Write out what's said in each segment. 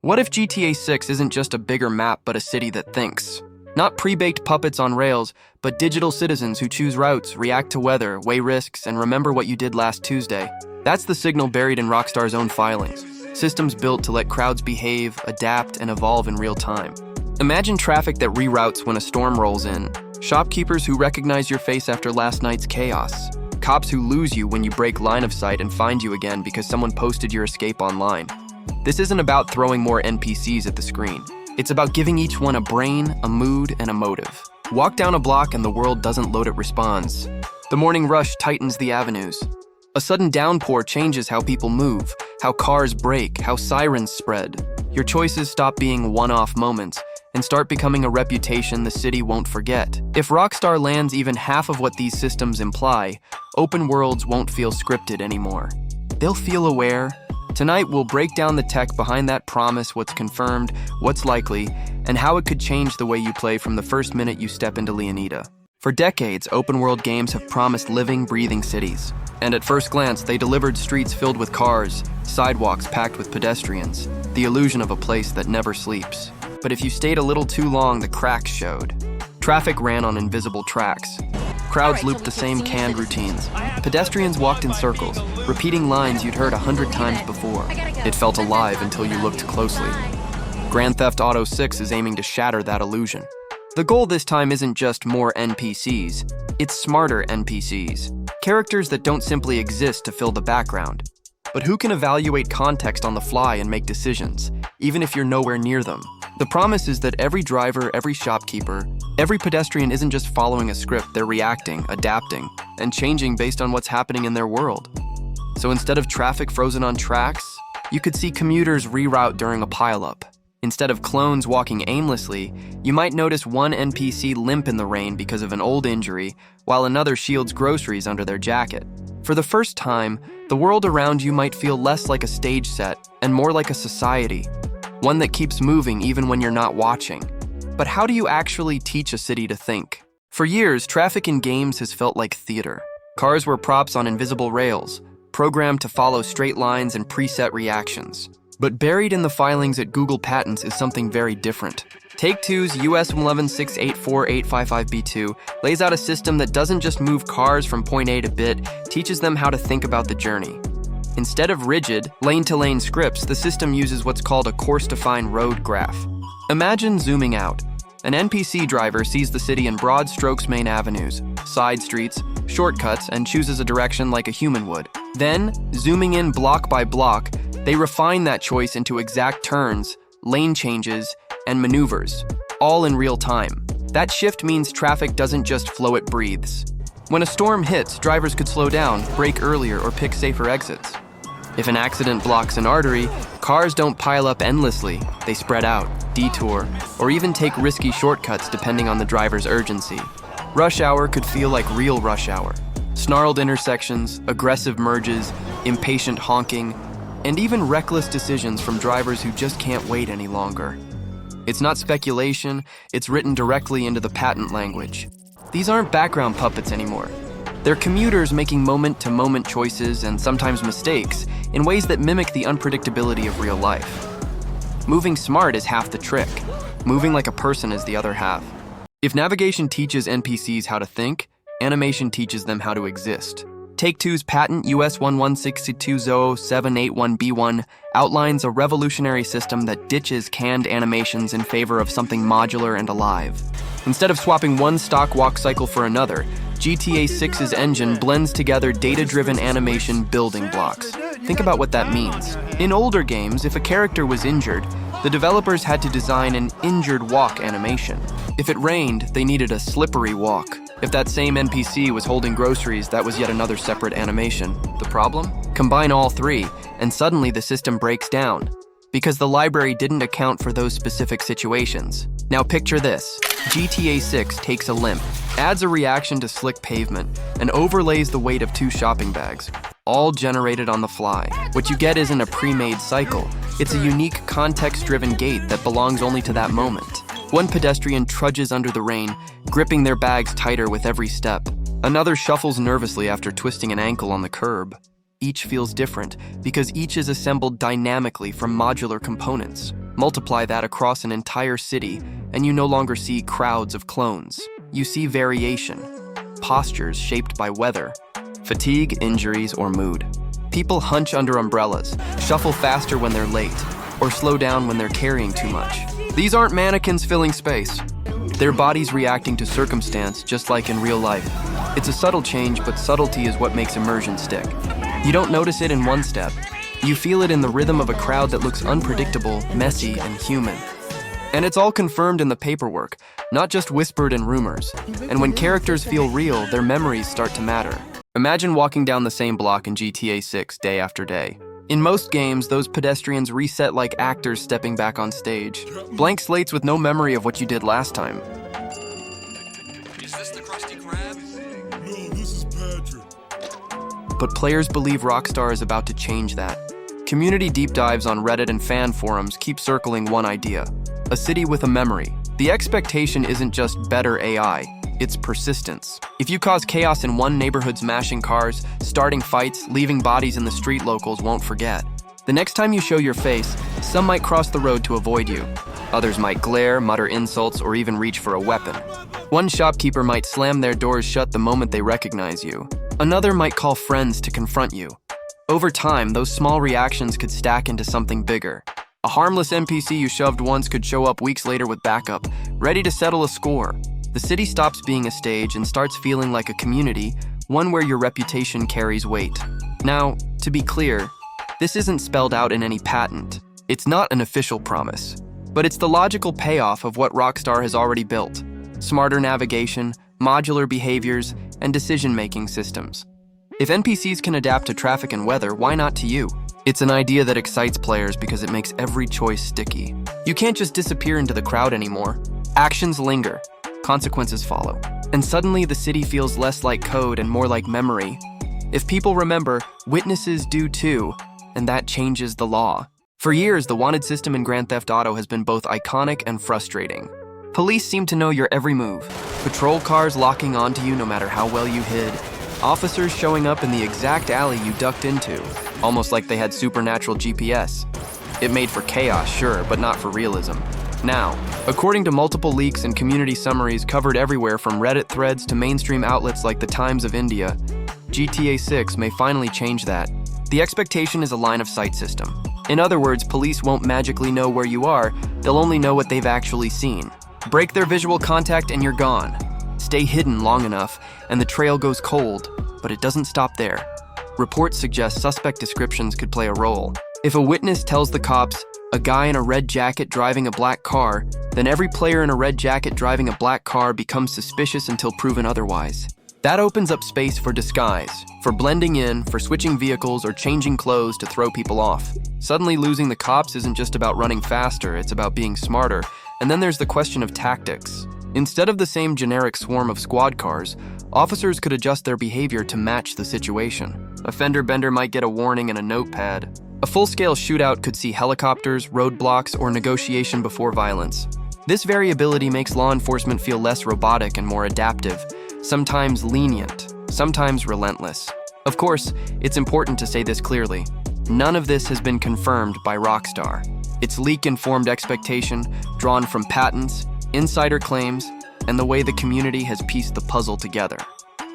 What if GTA 6 isn't just a bigger map but a city that thinks? Not pre-baked puppets on rails, but digital citizens who choose routes, react to weather, weigh risks, and remember what you did last Tuesday. That's the signal buried in Rockstar's own filings. Systems built to let crowds behave, adapt, and evolve in real time. Imagine traffic that reroutes when a storm rolls in. Shopkeepers who recognize your face after last night's chaos. Cops who lose you when you break line of sight and find you again because someone posted your escape online. This isn't about throwing more NPCs at the screen. It's about giving each one a brain, a mood, and a motive. Walk down a block and the world doesn't load, it responds. The morning rush tightens the avenues. A sudden downpour changes how people move, how cars brake, how sirens spread. Your choices stop being one-off moments and start becoming a reputation the city won't forget. If Rockstar lands even half of what these systems imply, open worlds won't feel scripted anymore. They'll feel aware. Tonight, we'll break down the tech behind that promise, what's confirmed, what's likely, and how it could change the way you play from the first minute you step into Leonida. For decades, open-world games have promised living, breathing cities. And at first glance, they delivered streets filled with cars, sidewalks packed with pedestrians, the illusion of a place that never sleeps. But if you stayed a little too long, the cracks showed. Traffic ran on invisible tracks. Crowds looped the same canned routines. Pedestrians walked in circles, repeating lines you'd heard 100 times before. It felt alive until you looked closely. Grand Theft Auto 6 is aiming to shatter that illusion. The goal this time isn't just more NPCs, it's smarter NPCs. Characters that don't simply exist to fill the background, but who can evaluate context on the fly and make decisions, even if you're nowhere near them. The promise is that every driver, every shopkeeper, every pedestrian isn't just following a script, they're reacting, adapting, and changing based on what's happening in their world. So instead of traffic frozen on tracks, you could see commuters reroute during a pileup. Instead of clones walking aimlessly, you might notice one NPC limp in the rain because of an old injury, while another shields groceries under their jacket. For the first time, the world around you might feel less like a stage set and more like a society, one that keeps moving even when you're not watching. But how do you actually teach a city to think? For years, traffic in games has felt like theater. Cars were props on invisible rails, programmed to follow straight lines and preset reactions. But buried in the filings at Google Patents is something very different. Take-Two's US 116848555B2 lays out a system that doesn't just move cars from point A to bit, teaches them how to think about the journey. Instead of rigid, lane-to-lane scripts, the system uses what's called a course-defined road graph. Imagine zooming out. An NPC driver sees the city in broad strokes main avenues, side streets, shortcuts, and chooses a direction like a human would. Then, zooming in block by block, they refine that choice into exact turns, lane changes, and maneuvers, all in real time. That shift means traffic doesn't just flow, it breathes. When a storm hits, drivers could slow down, brake earlier, or pick safer exits. If an accident blocks an artery, cars don't pile up endlessly. They spread out, detour, or even take risky shortcuts depending on the driver's urgency. Rush hour could feel like real rush hour. Snarled intersections, aggressive merges, impatient honking, and even reckless decisions from drivers who just can't wait any longer. It's not speculation, it's written directly into the patent language. These aren't background puppets anymore. They're commuters making moment-to-moment choices and sometimes mistakes in ways that mimic the unpredictability of real life. Moving smart is half the trick. Moving like a person is the other half. If navigation teaches NPCs how to think, animation teaches them how to exist. Take-Two's patent US 116200781B1 outlines a revolutionary system that ditches canned animations in favor of something modular and alive. Instead of swapping one stock walk cycle for another, GTA 6's engine blends together data-driven animation building blocks. Think about what that means. In older games, if a character was injured, the developers had to design an injured walk animation. If it rained, they needed a slippery walk. If that same NPC was holding groceries, that was yet another separate animation. The problem? Combine all three, and suddenly the system breaks down, because the library didn't account for those specific situations. Now picture this. GTA 6 takes a limp, adds a reaction to slick pavement, and overlays the weight of 2 shopping bags, all generated on the fly. What you get isn't a pre-made cycle. It's a unique, context-driven gait that belongs only to that moment. One pedestrian trudges under the rain, gripping their bags tighter with every step. Another shuffles nervously after twisting an ankle on the curb. Each feels different because each is assembled dynamically from modular components. Multiply that across an entire city, and you no longer see crowds of clones. You see variation, postures shaped by weather, fatigue, injuries, or mood. People hunch under umbrellas, shuffle faster when they're late, or slow down when they're carrying too much. These aren't mannequins filling space. They're bodies reacting to circumstance, just like in real life. It's a subtle change, but subtlety is what makes immersion stick. You don't notice it in one step. You feel it in the rhythm of a crowd that looks unpredictable, messy, and human. And it's all confirmed in the paperwork, not just whispered in rumors. And when characters feel real, their memories start to matter. Imagine walking down the same block in GTA 6 day after day. In most games, those pedestrians reset like actors stepping back on stage. Blank slates with no memory of what you did last time. Is this the Krusty Krab? No, this is Patrick. But players believe Rockstar is about to change that. Community deep dives on Reddit and fan forums keep circling one idea: a city with a memory. The expectation isn't just better AI, it's persistence. If you cause chaos in one neighborhood, smashing cars, starting fights, leaving bodies in the street, locals won't forget. The next time you show your face, some might cross the road to avoid you. Others might glare, mutter insults, or even reach for a weapon. One shopkeeper might slam their doors shut the moment they recognize you. Another might call friends to confront you. Over time, those small reactions could stack into something bigger. A harmless NPC you shoved once could show up weeks later with backup, ready to settle a score. The city stops being a stage and starts feeling like a community, one where your reputation carries weight. Now, to be clear, this isn't spelled out in any patent. It's not an official promise, but it's the logical payoff of what Rockstar has already built: smarter navigation, modular behaviors, and decision-making systems. If NPCs can adapt to traffic and weather, why not to you? It's an idea that excites players because it makes every choice sticky. You can't just disappear into the crowd anymore. Actions linger, consequences follow, and suddenly the city feels less like code and more like memory. If people remember, witnesses do too, and that changes the law. For years, the wanted system in Grand Theft Auto has been both iconic and frustrating. Police seem to know your every move. Patrol cars locking onto you no matter how well you hid. Officers showing up in the exact alley you ducked into, almost like they had supernatural GPS. It made for chaos, sure, but not for realism. Now, according to multiple leaks and community summaries covered everywhere from Reddit threads to mainstream outlets like the Times of India, GTA 6 may finally change that. The expectation is a line-of-sight system. In other words, police won't magically know where you are, they'll only know what they've actually seen. Break their visual contact and you're gone. Stay hidden long enough, and the trail goes cold, but it doesn't stop there. Reports suggest suspect descriptions could play a role. If a witness tells the cops, "A guy in a red jacket driving a black car," then every player in a red jacket driving a black car becomes suspicious until proven otherwise. That opens up space for disguise, for blending in, for switching vehicles or changing clothes to throw people off. Suddenly losing the cops isn't just about running faster, it's about being smarter. And then there's the question of tactics. Instead of the same generic swarm of squad cars, officers could adjust their behavior to match the situation. A fender bender might get a warning and a notepad. A full-scale shootout could see helicopters, roadblocks, or negotiation before violence. This variability makes law enforcement feel less robotic and more adaptive, sometimes lenient, sometimes relentless. Of course, it's important to say this clearly. None of this has been confirmed by Rockstar. It's leak-informed expectation drawn from patents, insider claims, and the way the community has pieced the puzzle together.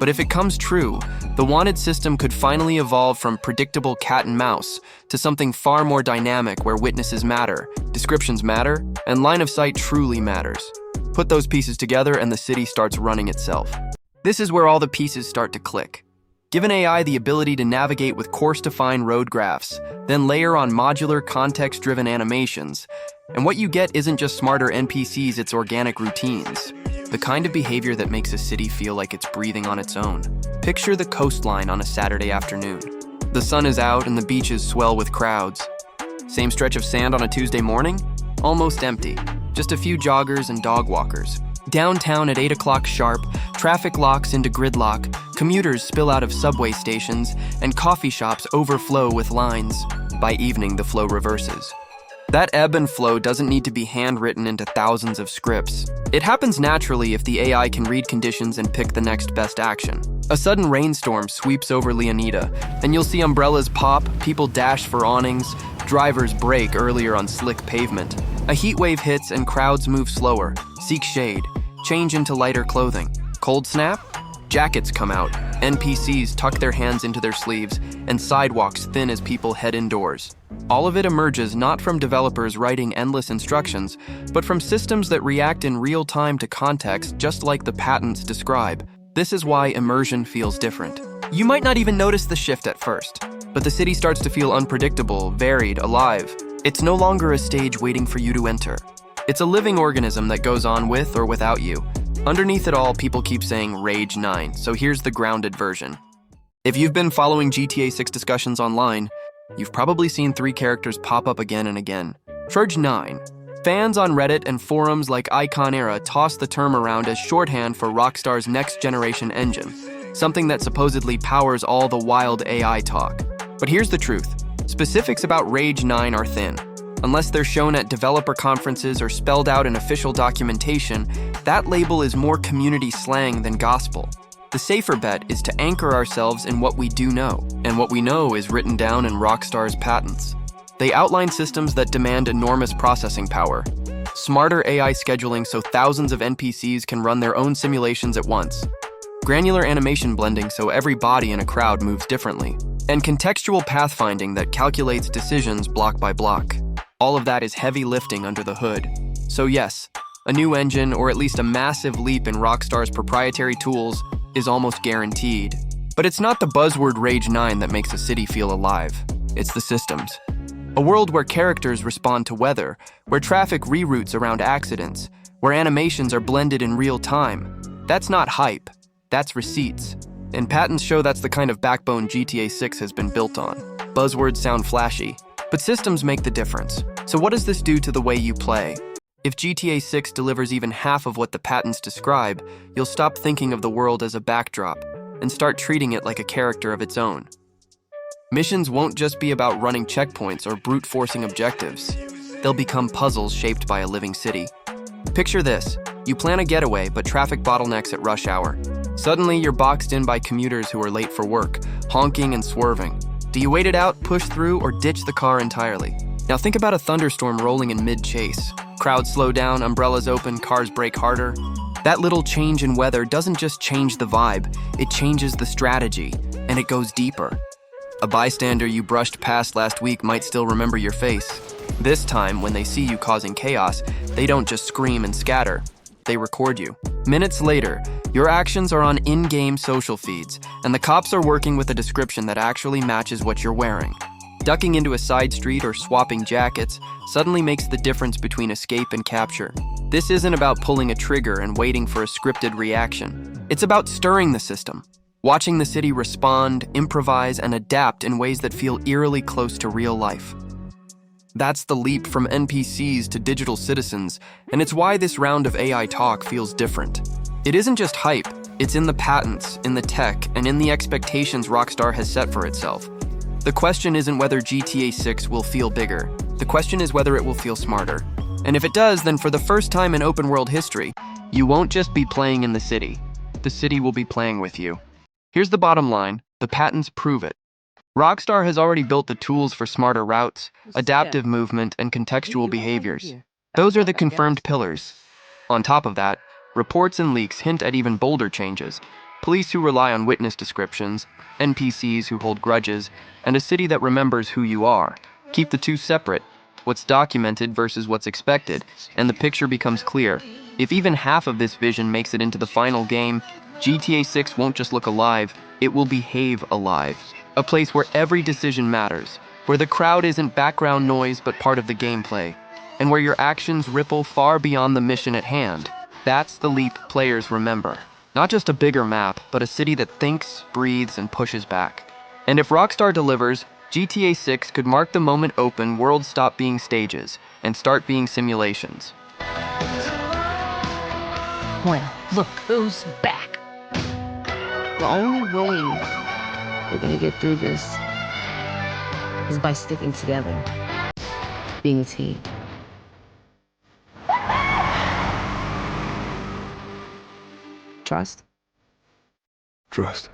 But if it comes true, the wanted system could finally evolve from predictable cat and mouse to something far more dynamic where witnesses matter, descriptions matter, and line of sight truly matters. Put those pieces together and the city starts running itself. This is where all the pieces start to click. Give an AI the ability to navigate with course-defined road graphs, then layer on modular, context-driven animations, and what you get isn't just smarter NPCs, it's organic routines. The kind of behavior that makes a city feel like it's breathing on its own. Picture the coastline on a Saturday afternoon. The sun is out and the beaches swell with crowds. Same stretch of sand on a Tuesday morning? Almost empty. Just a few joggers and dog walkers. Downtown at 8 o'clock sharp, traffic locks into gridlock, commuters spill out of subway stations, and coffee shops overflow with lines. By evening, the flow reverses. That ebb and flow doesn't need to be handwritten into thousands of scripts. It happens naturally if the AI can read conditions and pick the next best action. A sudden rainstorm sweeps over Leonida, and you'll see umbrellas pop, people dash for awnings, drivers brake earlier on slick pavement. A heat wave hits and crowds move slower, seek shade, change into lighter clothing. Cold snap? Jackets come out, NPCs tuck their hands into their sleeves, and sidewalks thin as people head indoors. All of it emerges not from developers writing endless instructions, but from systems that react in real time to context just like the patents describe. This is why immersion feels different. You might not even notice the shift at first, but the city starts to feel unpredictable, varied, alive. It's no longer a stage waiting for you to enter. It's a living organism that goes on with or without you. Underneath it all, people keep saying Rage 9, so here's the grounded version. If you've been following GTA 6 discussions online, you've probably seen 3 characters pop up again and again. Rage 9. Fans on Reddit and forums like Icon Era toss the term around as shorthand for Rockstar's next-generation engine, something that supposedly powers all the wild AI talk. But here's the truth. Specifics about Rage 9 are thin. Unless they're shown at developer conferences or spelled out in official documentation, that label is more community slang than gospel. The safer bet is to anchor ourselves in what we do know, and what we know is written down in Rockstar's patents. They outline systems that demand enormous processing power, smarter AI scheduling so thousands of NPCs can run their own simulations at once, granular animation blending so every body in a crowd moves differently, and contextual pathfinding that calculates decisions block by block. All of that is heavy lifting under the hood. So yes, a new engine, or at least a massive leap in Rockstar's proprietary tools, is almost guaranteed. But it's not the buzzword Rage 9 that makes a city feel alive. It's the systems. A world where characters respond to weather, where traffic reroutes around accidents, where animations are blended in real time. That's not hype, that's receipts. And patents show that's the kind of backbone GTA 6 has been built on. Buzzwords sound flashy, but systems make the difference. So what does this do to the way you play? If GTA 6 delivers even half of what the patents describe, you'll stop thinking of the world as a backdrop and start treating it like a character of its own. Missions won't just be about running checkpoints or brute forcing objectives. They'll become puzzles shaped by a living city. Picture this. You plan a getaway, but traffic bottlenecks at rush hour. Suddenly, you're boxed in by commuters who are late for work, honking and swerving. Do you wait it out, push through, or ditch the car entirely? Now think about a thunderstorm rolling in mid-chase. Crowds slow down, umbrellas open, cars brake harder. That little change in weather doesn't just change the vibe, it changes the strategy, and it goes deeper. A bystander you brushed past last week might still remember your face. This time, when they see you causing chaos, they don't just scream and scatter. They record you. Minutes later, your actions are on in-game social feeds, and the cops are working with a description that actually matches what you're wearing. Ducking into a side street or swapping jackets suddenly makes the difference between escape and capture. This isn't about pulling a trigger and waiting for a scripted reaction. It's about stirring the system, watching the city respond, improvise, and adapt in ways that feel eerily close to real life. That's the leap from NPCs to digital citizens, and it's why this round of AI talk feels different. It isn't just hype, it's in the patents, in the tech, and in the expectations Rockstar has set for itself. The question isn't whether GTA 6 will feel bigger, the question is whether it will feel smarter. And if it does, then for the first time in open world history, you won't just be playing in the city will be playing with you. Here's the bottom line, the patents prove it. Rockstar has already built the tools for smarter routes, adaptive movement, and contextual behaviors. Those are the confirmed pillars. On top of that, reports and leaks hint at even bolder changes. Police who rely on witness descriptions, NPCs who hold grudges, and a city that remembers who you are. Keep the two separate, what's documented versus what's expected, and the picture becomes clear. If even half of this vision makes it into the final game, GTA 6 won't just look alive, it will behave alive. A place where every decision matters, where the crowd isn't background noise but part of the gameplay, and where your actions ripple far beyond the mission at hand. That's the leap players remember. Not just a bigger map, but a city that thinks, breathes, and pushes back. And if Rockstar delivers, GTA 6 could mark the moment open worlds stop being stages and start being simulations. Well, look who's back. The only way we're gonna get through this is by sticking together, being a team. Trust? Trust.